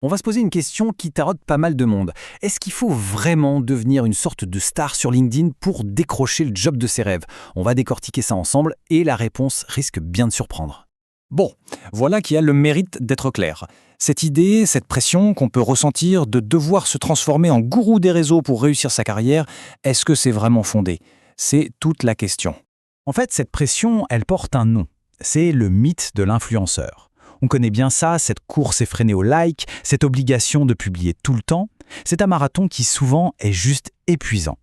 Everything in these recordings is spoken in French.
On va se poser une question qui taraude pas mal de monde. Est-ce qu'il faut vraiment devenir une sorte de star sur LinkedIn pour décrocher le job de ses rêves? On va décortiquer ça ensemble et la réponse risque bien de surprendre. Bon, voilà qui a le mérite d'être clair. Cette idée, cette pression qu'on peut ressentir de devoir se transformer en gourou des réseaux pour réussir sa carrière, est-ce que c'est vraiment fondé? C'est toute la question. En fait, cette pression, elle porte un nom. C'est le mythe de l'influenceur. On connaît bien ça, cette course effrénée au like, cette obligation de publier tout le temps. C'est un marathon qui souvent est juste épuisant.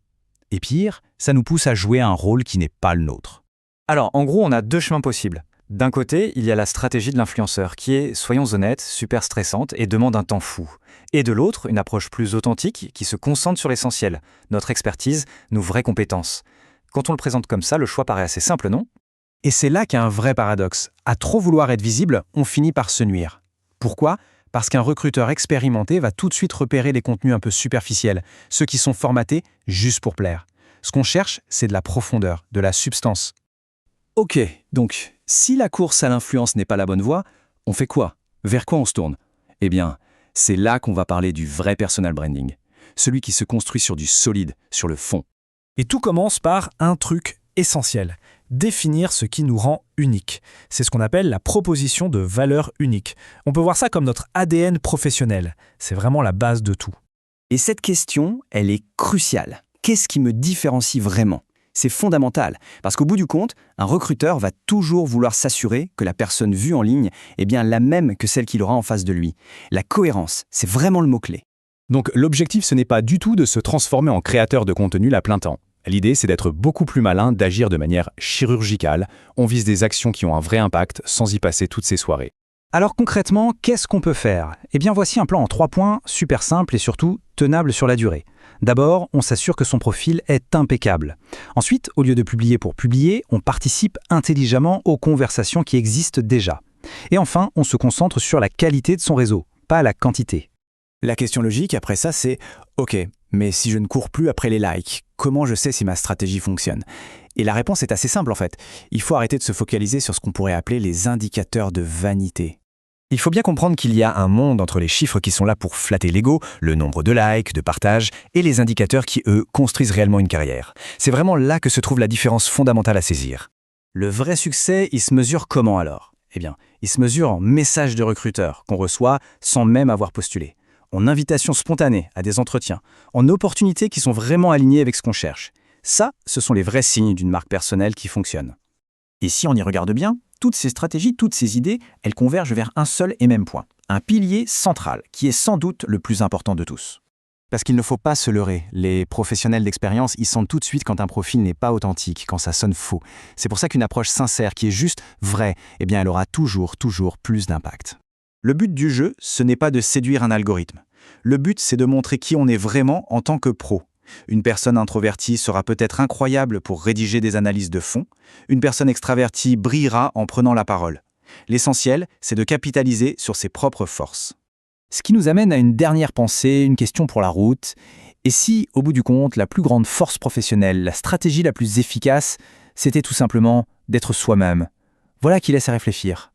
Et pire, ça nous pousse à jouer un rôle qui n'est pas le nôtre. Alors, en gros, on a deux chemins possibles. D'un côté, il y a la stratégie de l'influenceur qui est, soyons honnêtes, super stressante et demande un temps fou. Et de l'autre, une approche plus authentique qui se concentre sur l'essentiel, notre expertise, nos vraies compétences. Quand on le présente comme ça, le choix paraît assez simple, non ? Et c'est là qu'il y a un vrai paradoxe. À trop vouloir être visible, on finit par se nuire. Pourquoi ? Parce qu'un recruteur expérimenté va tout de suite repérer les contenus un peu superficiels, ceux qui sont formatés juste pour plaire. Ce qu'on cherche, c'est de la profondeur, de la substance. Ok, donc, si la course à l'influence n'est pas la bonne voie, on fait quoi ? Vers quoi on se tourne ? Eh bien, c'est là qu'on va parler du vrai personal branding. Celui qui se construit sur du solide, sur le fond. Et tout commence par un truc essentiel. Définir ce qui nous rend unique. C'est ce qu'on appelle la proposition de valeur unique. On peut voir ça comme notre ADN professionnel. C'est vraiment la base de tout. Et cette question, elle est cruciale. Qu'est-ce qui me différencie vraiment ? C'est fondamental, parce qu'au bout du compte, un recruteur va toujours vouloir s'assurer que la personne vue en ligne est bien la même que celle qu'il aura en face de lui. La cohérence, c'est vraiment le mot-clé. Donc l'objectif, ce n'est pas du tout de se transformer en créateur de contenu à plein temps. L'idée, c'est d'être beaucoup plus malin, d'agir de manière chirurgicale. On vise des actions qui ont un vrai impact sans y passer toutes ses soirées. Alors concrètement, qu'est-ce qu'on peut faire ? Eh bien voici un plan en 3 points, super simple et surtout tenable sur la durée. D'abord, on s'assure que son profil est impeccable. Ensuite, au lieu de publier pour publier, on participe intelligemment aux conversations qui existent déjà. Et enfin, on se concentre sur la qualité de son réseau, pas la quantité. La question logique après ça, c'est « Ok, mais si je ne cours plus après les likes, comment je sais si ma stratégie fonctionne ?» Et la réponse est assez simple en fait. Il faut arrêter de se focaliser sur ce qu'on pourrait appeler les indicateurs de vanité. Il faut bien comprendre qu'il y a un monde entre les chiffres qui sont là pour flatter l'ego, le nombre de likes, de partages, et les indicateurs qui, eux, construisent réellement une carrière. C'est vraiment là que se trouve la différence fondamentale à saisir. Le vrai succès, il se mesure comment alors ? Eh bien, il se mesure en messages de recruteurs qu'on reçoit sans même avoir postulé, en invitations spontanées à des entretiens, en opportunités qui sont vraiment alignées avec ce qu'on cherche. Ça, ce sont les vrais signes d'une marque personnelle qui fonctionne. Et si on y regarde bien, toutes ces stratégies, toutes ces idées, elles convergent vers un seul et même point. Un pilier central, qui est sans doute le plus important de tous. Parce qu'il ne faut pas se leurrer. Les professionnels d'expérience, ils sentent tout de suite quand un profil n'est pas authentique, quand ça sonne faux. C'est pour ça qu'une approche sincère, qui est juste vraie, eh bien elle aura toujours plus d'impact. Le but du jeu, ce n'est pas de séduire un algorithme. Le but, c'est de montrer qui on est vraiment en tant que pro. Une personne introvertie sera peut-être incroyable pour rédiger des analyses de fond. Une personne extravertie brillera en prenant la parole. L'essentiel, c'est de capitaliser sur ses propres forces. Ce qui nous amène à une dernière pensée, une question pour la route. Et si, au bout du compte, la plus grande force professionnelle, la stratégie la plus efficace, c'était tout simplement d'être soi-même ? Voilà qui laisse à réfléchir.